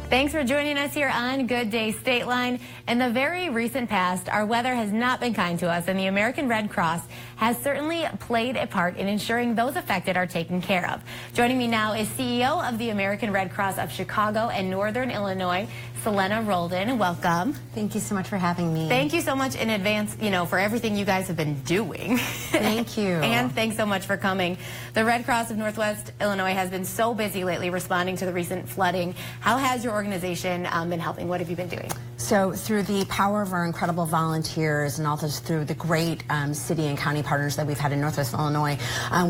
Thanks for joining us here on Good Day Stateline. In the very recent past, our weather has not been kind to us, and the American Red Cross has certainly played a part in ensuring those affected are taken care of. Joining me now is CEO of the American Red Cross of Chicago and Northern Illinois, Celena Roldan. Welcome. Thank you so much for having me. Thank you so much in advance, for everything you guys have been doing. Thank you. And thanks so much for coming. The Red Cross of Northwest Illinois has been so busy lately responding to the recent flooding. How has your organization been helping? What have you been doing? So through the power of our incredible volunteers and also through the great city and county partners that we've had in Northwest Illinois,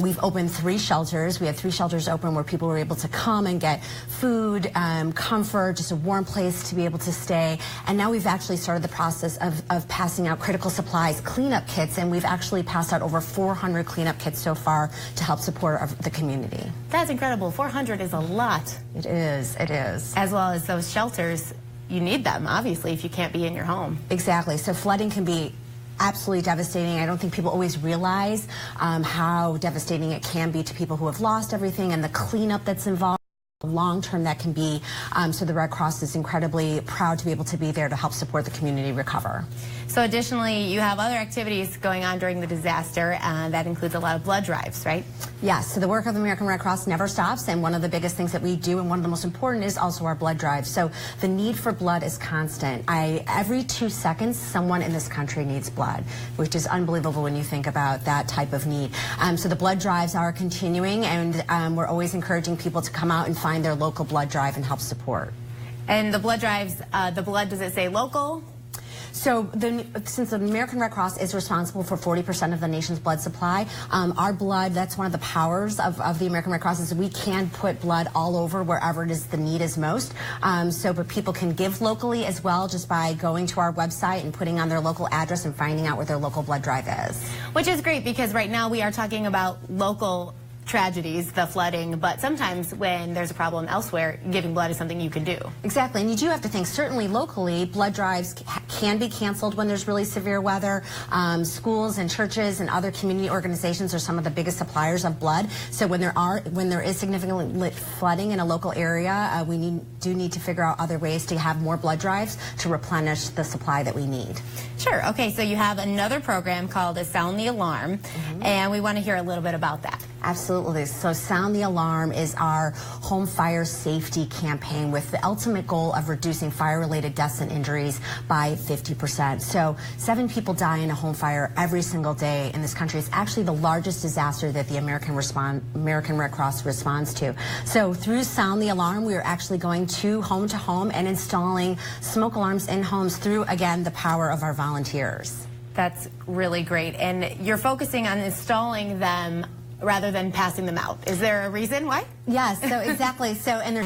we've opened 3 shelters. We have 3 shelters open where people were able to come and get food, comfort, just a warm place to be able to stay. And now we've actually started the process of passing out critical supplies, cleanup kits, and we've actually passed out over 400 cleanup kits so far to help support the community. That's incredible. 400 is a lot. It is. It is. As well as those shelters. You need them, obviously, if you can't be in your home. Exactly. So flooding can be absolutely devastating. I don't think people always realize how devastating it can be to people who have lost everything and the cleanup that's involved. Long term that can be. So the Red Cross is incredibly proud to be able to be there to help support the community recover. So additionally, you have other activities going on during the disaster, and that includes a lot of blood drives, right? Yes, so the work of the American Red Cross never stops, and one of the biggest things that we do, and one of the most important, is also our blood drives. So the need for blood is constant. Every 2 seconds, someone in this country needs blood, which is unbelievable when you think about that type of need. So the blood drives are continuing, and we're always encouraging people to come out and find their local blood drive and help support. And the blood drives, the blood, does it say local? So since the American Red Cross is responsible for 40% of the nation's blood supply, our blood, that's one of the powers of the American Red Cross, is we can put blood all over wherever it is the need is most. But people can give locally as well just by going to our website and putting on their local address and finding out where their local blood drive is. Which is great, because right now we are talking about local tragedies, the flooding, but sometimes when there's a problem elsewhere, giving blood is something you can do. Exactly, and you do have to think, certainly locally, blood drives can be canceled when there's really severe weather. Schools and churches and other community organizations are some of the biggest suppliers of blood. So when there is significant flooding in a local area, we do need to figure out other ways to have more blood drives to replenish the supply that we need. Sure, okay, so you have another program called Sound the Alarm, and we want to hear a little bit about that. Absolutely. So Sound the Alarm is our home fire safety campaign with the ultimate goal of reducing fire-related deaths and injuries by 50%. So 7 people die in a home fire every single day in this country. It's actually the largest disaster that the American Red Cross responds to. So through Sound the Alarm, we are actually going to home and installing smoke alarms in homes through, again, the power of our volunteers. That's really great. And you're focusing on installing them rather than passing them out. Is there a reason why? Yes, so exactly. And there's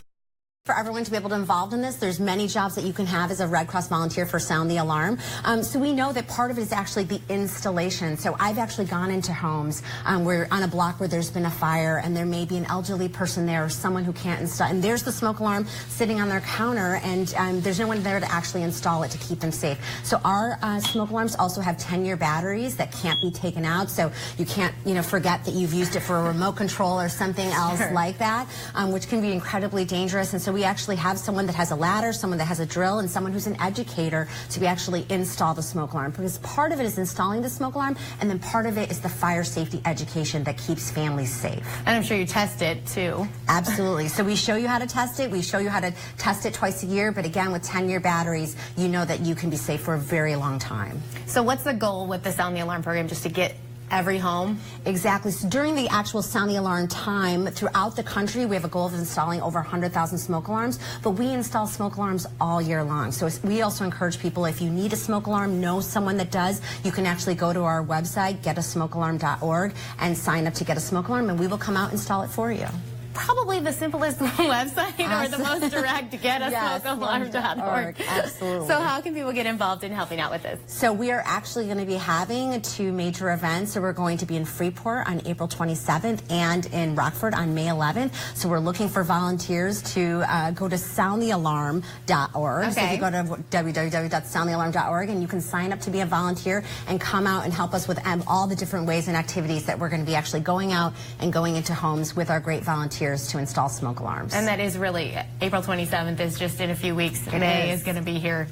for everyone to be able to involved in this. There's many jobs that you can have as a Red Cross volunteer for Sound the Alarm. So we know that part of it is actually the installation. So I've actually gone into homes where on a block where there's been a fire and there may be an elderly person there or someone who can't install, and there's the smoke alarm sitting on their counter, and there's no one there to actually install it to keep them safe. So our smoke alarms also have 10-year batteries that can't be taken out, so you can't forget that you've used it for a remote control or something else like that, which can be incredibly dangerous. And so we actually have someone that has a ladder, someone that has a drill, and someone who's an educator to be actually install the smoke alarm, because part of it is installing the smoke alarm, and then part of it is the fire safety education that keeps families safe. And I'm sure you test it too. Absolutely. So we show you how to test it. We show you how to test it twice a year, but again, with 10-year batteries, you know that you can be safe for a very long time. So what's the goal with the Sound the Alarm program, just to get every home? Exactly. So during the actual Sound the Alarm time, throughout the country, we have a goal of installing over 100,000 smoke alarms, but we install smoke alarms all year long. So we also encourage people, if you need a smoke alarm, know someone that does, you can actually go to our website, getasmokealarm.org, and sign up to get a smoke alarm, and we will come out and install it for you. Probably the simplest website or the most direct, getasmokealarm.org. Absolutely. So how can people get involved in helping out with this? So we are actually going to be having 2 major events. So we're going to be in Freeport on April 27th and in Rockford on May 11th. So we're looking for volunteers to go to soundthealarm.org. Okay. So if you go to www.soundthealarm.org, and you can sign up to be a volunteer and come out and help us with all the different ways and activities that we're going to be actually going out and going into homes with our great volunteers volunteers to install smoke alarms. And that is really, April 27th is just in a few weeks. May is going to be here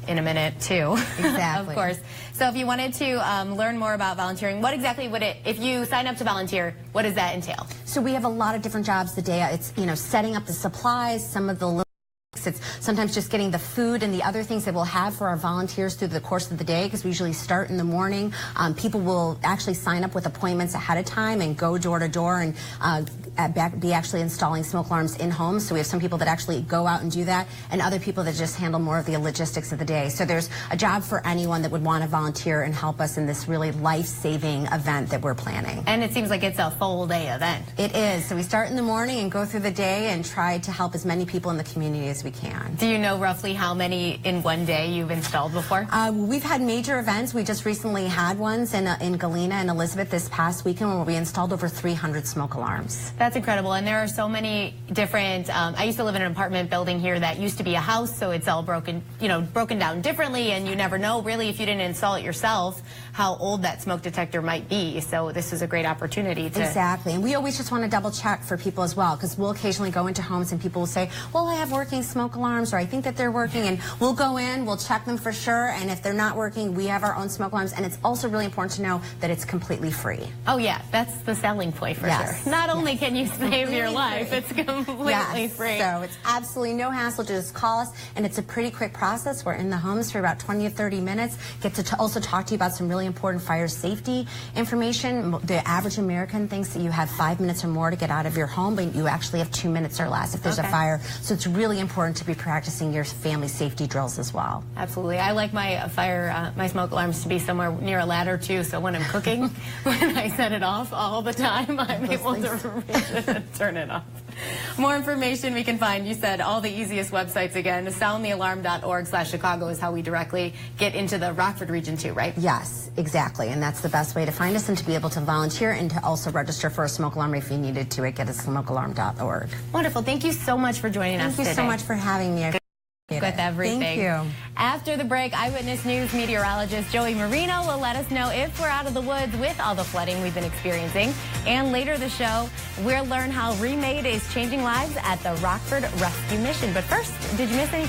in a minute too. Exactly. Of course. So if you wanted to learn more about volunteering, what exactly would it, if you sign up to volunteer, what does that entail? So we have a lot of different jobs the day. It's, setting up the supplies, some of the it's sometimes just getting the food and the other things that we'll have for our volunteers through the course of the day, because we usually start in the morning. People will actually sign up with appointments ahead of time and go door to door and be actually installing smoke alarms in homes. So we have some people that actually go out and do that, and other people that just handle more of the logistics of the day. So there's a job for anyone that would want to volunteer and help us in this really life-saving event that we're planning. And it seems like it's a full day event. It is. So we start in the morning and go through the day and try to help as many people in the community as we can. Do you know roughly how many in one day you've installed before? We've had major events. We just recently had ones in Galena and Elizabeth this past weekend where we installed over 300 smoke alarms. That's incredible. And there are so many different, I used to live in an apartment building here that used to be a house, so it's all broken down differently, and you never know really if you didn't install it yourself how old that smoke detector might be. So this is a great opportunity to... Exactly. And we always just want to double check for people as well, because we'll occasionally go into homes and people will say, well, I have working smoke alarms, or I think that they're working, and we'll go in, we'll check them for sure, and if they're not working, we have our own smoke alarms. And it's also really important to know that it's completely free. Oh yeah, that's the selling point for sure. Not only can you save your life, it's completely free. So it's absolutely no hassle. Just call us, and it's a pretty quick process. We're in the homes for about 20 to 30 minutes. Get to also talk to you about some really important fire safety information. The average American thinks that you have 5 minutes or more to get out of your home, but you actually have 2 minutes or less if there's a fire. So it's really important to be practicing your family safety drills as well. Absolutely. I like my my smoke alarms to be somewhere near a ladder too, so when I'm cooking, when I set it off all the time, I'm able to reach it and turn it off. More information we can find, you said, all the easiest websites again. soundthealarm.org/Chicago is how we directly get into the Rockford region too, right? Yes, exactly. And that's the best way to find us and to be able to volunteer and to also register for a smoke alarm if you needed to at getaSmokealarm.org. Wonderful. Thank you so much for joining us today. Thank you so much for having me. With everything. Thank you. After the break, Eyewitness News meteorologist Joey Marino will let us know if we're out of the woods with all the flooding we've been experiencing. And later the show, we'll learn how Remade is changing lives at the Rockford Rescue Mission. But first, did you miss any